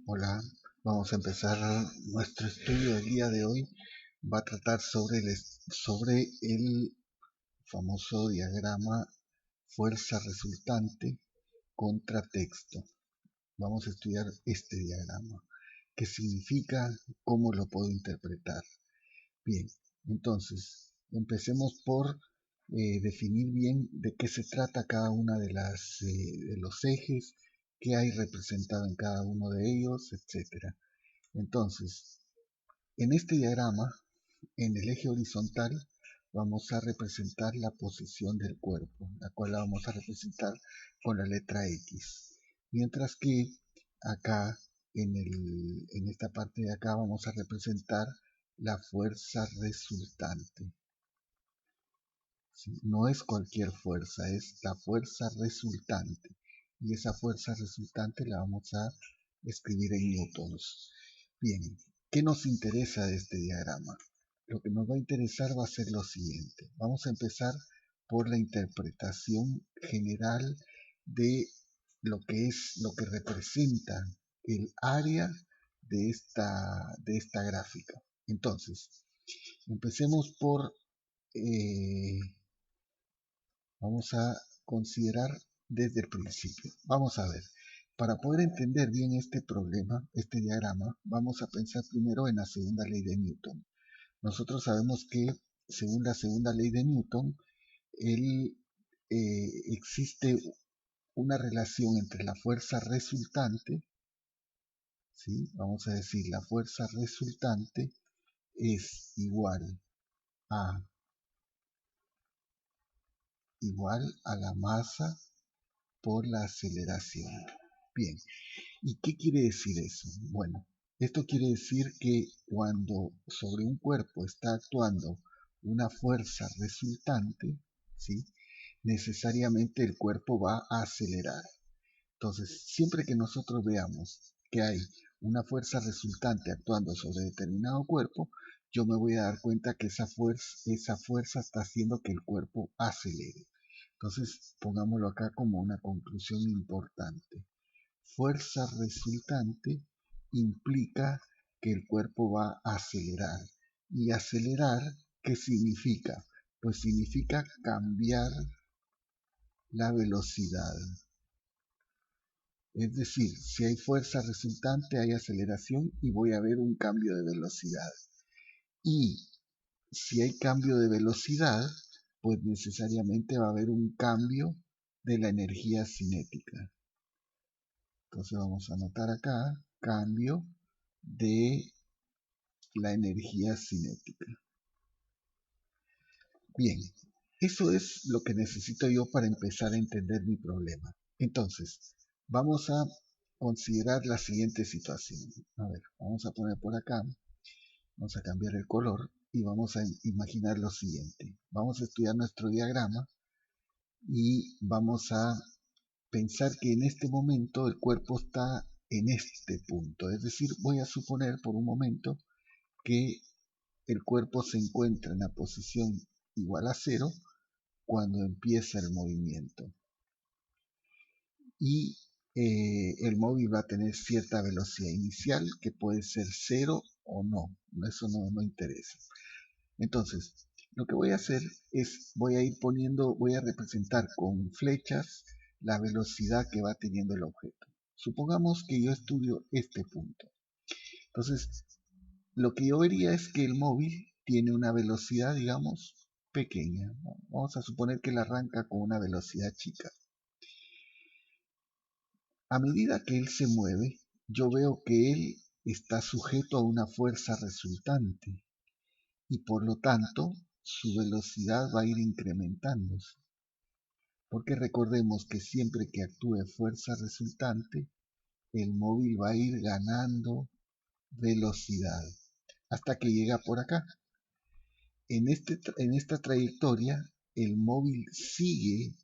Hola, vamos a empezar nuestro estudio del día de hoy. Va a tratar sobre el famoso diagrama fuerza resultante contra texto. Vamos a estudiar este diagrama. ¿Qué significa? ¿Cómo lo puedo interpretar? Bien, entonces empecemos por definir bien de qué se trata cada una de los ejes, qué hay representado en cada uno de ellos, etcétera. Entonces, en este diagrama, en el eje horizontal, vamos a representar la posición del cuerpo, la cual la vamos a representar con la letra X. Mientras que acá, en esta parte de acá, vamos a representar la fuerza resultante. ¿Sí? No es cualquier fuerza, es la fuerza resultante. Y esa fuerza resultante la vamos a escribir en newtons. Bien, ¿qué nos interesa de este diagrama? Lo que nos va a interesar va a ser lo siguiente. Vamos a empezar por la interpretación general de lo que representa el área de esta gráfica. Entonces, empecemos por eh, vamos a considerar desde el principio. Vamos a ver, para poder entender bien este problema, este diagrama, vamos a pensar primero en la segunda ley de Newton. Nosotros sabemos que según la segunda ley de Newton, existe una relación entre la fuerza resultante, ¿sí? Vamos a decir, la fuerza resultante es a, igual a la masa por la aceleración. Bien, ¿y qué quiere decir eso? Bueno, esto quiere decir que cuando sobre un cuerpo está actuando una fuerza resultante, ¿sí? Necesariamente el cuerpo va a acelerar. Entonces, siempre que nosotros veamos que hay una fuerza resultante actuando sobre determinado cuerpo, yo me voy a dar cuenta que esa fuerza está haciendo que el cuerpo acelere. Entonces, pongámoslo acá como una conclusión importante. Fuerza resultante implica que el cuerpo va a acelerar. Y acelerar, ¿qué significa? Pues significa cambiar la velocidad. Es decir, si hay fuerza resultante, hay aceleración y voy a ver un cambio de velocidad. Y si hay cambio de velocidad, pues necesariamente va a haber un cambio de la energía cinética. Entonces vamos a anotar acá, cambio de la energía cinética. Bien, eso es lo que necesito yo para empezar a entender mi problema. Entonces, vamos a considerar la siguiente situación. A ver, vamos a poner por acá, vamos a cambiar el color y vamos a imaginar lo siguiente. Vamos a estudiar nuestro diagrama y vamos a pensar que en este momento el cuerpo está en este punto. Es decir, voy a suponer por un momento que el cuerpo se encuentra en la posición igual a 0 cuando empieza el movimiento. Y el móvil va a tener cierta velocidad inicial que puede ser 0 o no. Eso no interesa. Entonces, lo que voy a hacer es, voy a representar con flechas la velocidad que va teniendo el objeto. Supongamos que yo estudio este punto. Entonces, lo que yo vería es que el móvil tiene una velocidad, digamos, pequeña. Vamos a suponer que él arranca con una velocidad chica. A medida que él se mueve, yo veo que él está sujeto a una fuerza resultante y por lo tanto su velocidad va a ir incrementándose. Porque recordemos que siempre que actúe fuerza resultante, el móvil va a ir ganando velocidad hasta que llega por acá. En esta trayectoria, el móvil sigue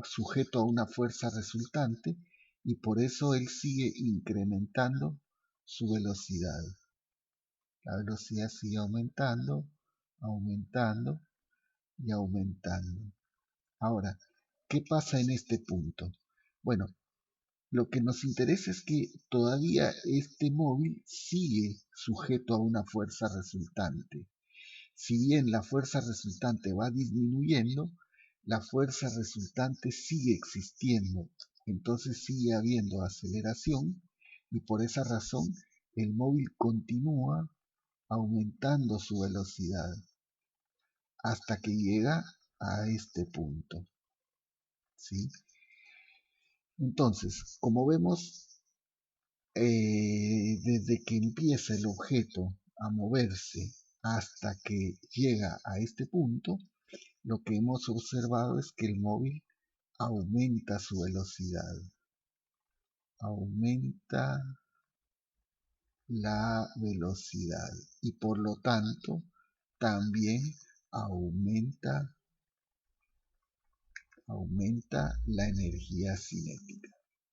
sujeto a una fuerza resultante y por eso él sigue incrementando su velocidad. La velocidad sigue aumentando, aumentando y aumentando. Ahora, ¿qué pasa en este punto? Bueno, Lo que nos interesa es que todavía este móvil sigue sujeto a una fuerza resultante. Si bien la fuerza resultante va disminuyendo, la fuerza resultante sigue existiendo. Entonces sigue habiendo aceleración y por esa razón el móvil continúa aumentando su velocidad hasta que llega a este punto, ¿sí? Entonces, como vemos, desde que empieza el objeto a moverse hasta que llega a este punto, lo que hemos observado es que el móvil aumenta su velocidad, aumenta la velocidad y por lo tanto también aumenta, aumenta la energía cinética.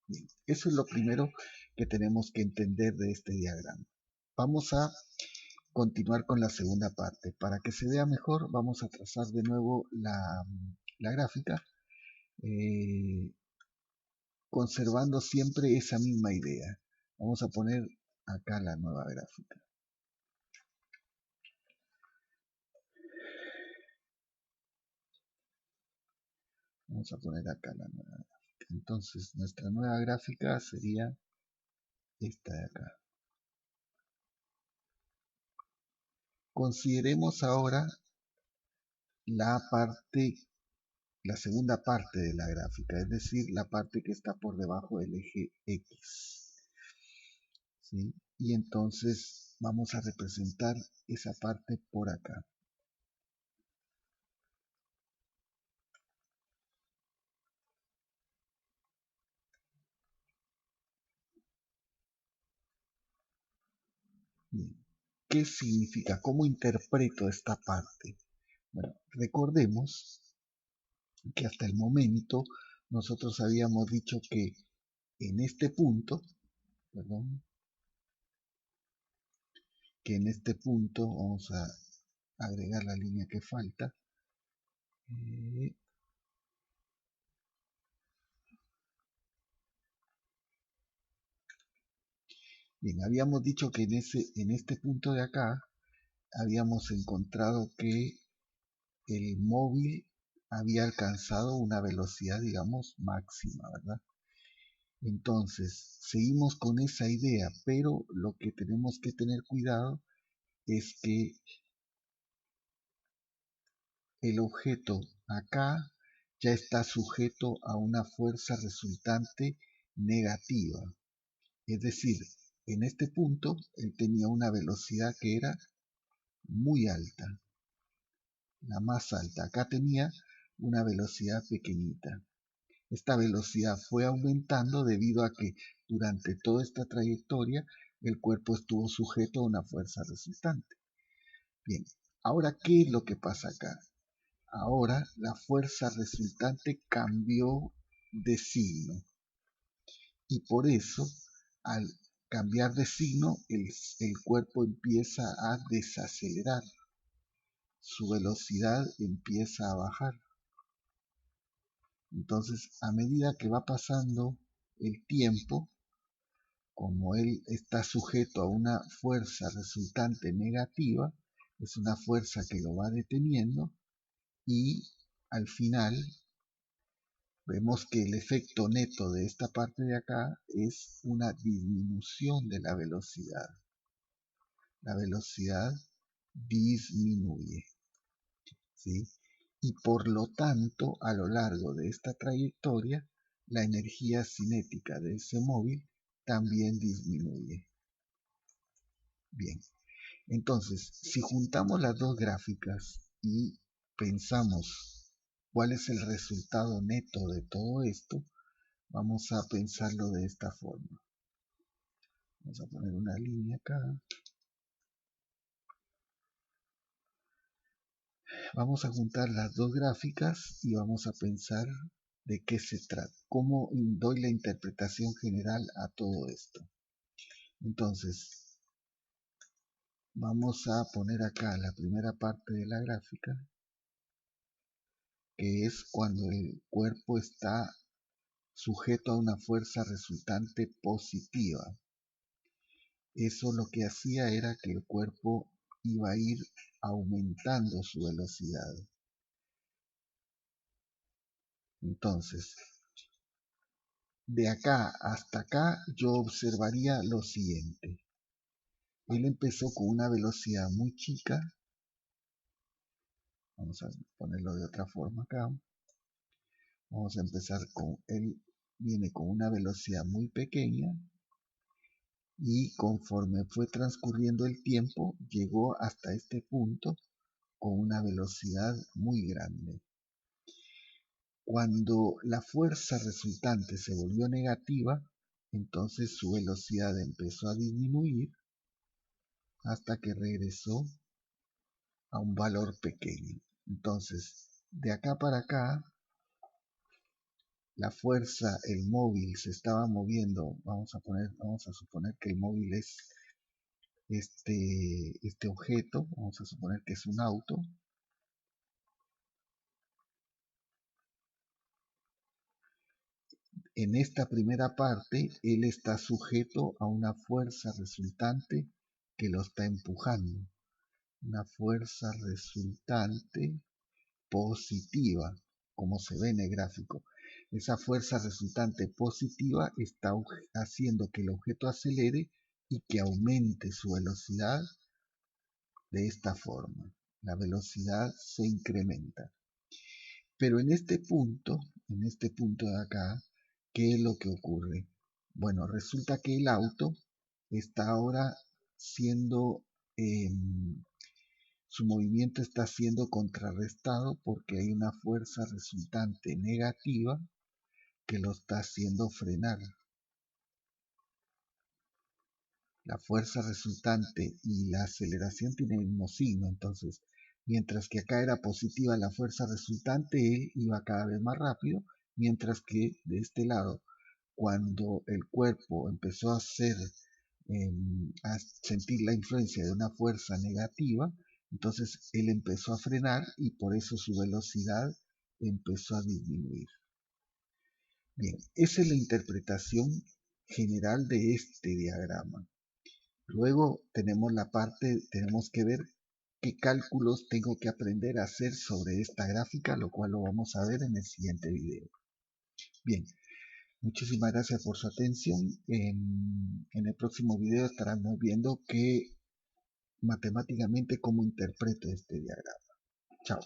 Bien, eso es lo primero que tenemos que entender de este diagrama. Vamos a continuar con la segunda parte. Para que se vea mejor, vamos a trazar de nuevo la gráfica, conservando siempre esa misma idea. Vamos a poner acá la nueva gráfica. Vamos a poner acá la nueva gráfica. Entonces, nuestra nueva gráfica sería esta de acá. Consideremos ahora la segunda parte de la gráfica, es decir, la parte que está por debajo del eje X. ¿Sí? Y entonces vamos a representar esa parte por acá. Bien. ¿Qué significa? ¿Cómo interpreto esta parte? Bueno, recordemos que hasta el momento nosotros habíamos dicho que en este punto, perdón, que en este punto vamos a agregar la línea que falta. Bien, habíamos dicho que en este punto de acá habíamos encontrado que el móvil había alcanzado una velocidad, digamos, máxima, ¿verdad? Entonces, seguimos con esa idea, pero lo que tenemos que tener cuidado es que el objeto acá ya está sujeto a una fuerza resultante negativa. Es decir, en este punto él tenía una velocidad que era muy alta, la más alta. Acá tenía una velocidad pequeñita. Esta velocidad fue aumentando debido a que durante toda esta trayectoria el cuerpo estuvo sujeto a una fuerza resultante. Bien, ahora, ¿qué es lo que pasa acá? Ahora la fuerza resultante cambió de signo y por eso al cambiar de signo el cuerpo empieza a desacelerar, su velocidad empieza a bajar. Entonces, a medida que va pasando el tiempo, como él está sujeto a una fuerza resultante negativa, es una fuerza que lo va deteniendo y al final vemos que el efecto neto de esta parte de acá es una disminución de la velocidad. La velocidad disminuye, ¿sí? Y por lo tanto, a lo largo de esta trayectoria, la energía cinética de ese móvil también disminuye. Bien, entonces, si juntamos las dos gráficas y pensamos cuál es el resultado neto de todo esto, vamos a pensarlo de esta forma. Vamos a poner una línea acá. Vamos a juntar las dos gráficas y vamos a pensar de qué se trata, cómo doy la interpretación general a todo esto. Entonces, vamos a poner acá la primera parte de la gráfica, que es cuando el cuerpo está sujeto a una fuerza resultante positiva. Eso lo que hacía era que el cuerpo iba a ir aumentando su velocidad. Entonces, de acá hasta acá yo observaría lo siguiente. Él empezó con una velocidad muy chica. Vamos a ponerlo de otra forma acá. Vamos a empezar con, él viene con una velocidad muy pequeña y conforme fue transcurriendo el tiempo llegó hasta este punto con una velocidad muy grande. Cuando la fuerza resultante se volvió negativa, entonces su velocidad empezó a disminuir hasta que regresó a un valor pequeño. Entonces, de acá para acá, la fuerza, el móvil se estaba moviendo. Vamos a suponer que el móvil es este objeto. Vamos a suponer que es un auto. En esta primera parte, él está sujeto a una fuerza resultante que lo está empujando. Una fuerza resultante positiva, como se ve en el gráfico. Esa fuerza resultante positiva está haciendo que el objeto acelere y que aumente su velocidad de esta forma. La velocidad se incrementa. Pero en este punto de acá, ¿qué es lo que ocurre? Bueno, resulta que el auto está ahora siendo, su movimiento está siendo contrarrestado porque hay una fuerza resultante negativa que lo está haciendo frenar. La fuerza resultante y la aceleración tienen el mismo signo, entonces, mientras que acá era positiva la fuerza resultante, él iba cada vez más rápido, mientras que de este lado, cuando el cuerpo empezó a sentir la influencia de una fuerza negativa, entonces él empezó a frenar y por eso su velocidad empezó a disminuir. Bien, esa es la interpretación general de este diagrama. Luego tenemos tenemos que ver qué cálculos tengo que aprender a hacer sobre esta gráfica, lo cual lo vamos a ver en el siguiente video. Bien, muchísimas gracias por su atención. En el próximo video estaremos viendo matemáticamente cómo interpreto este diagrama. Chao.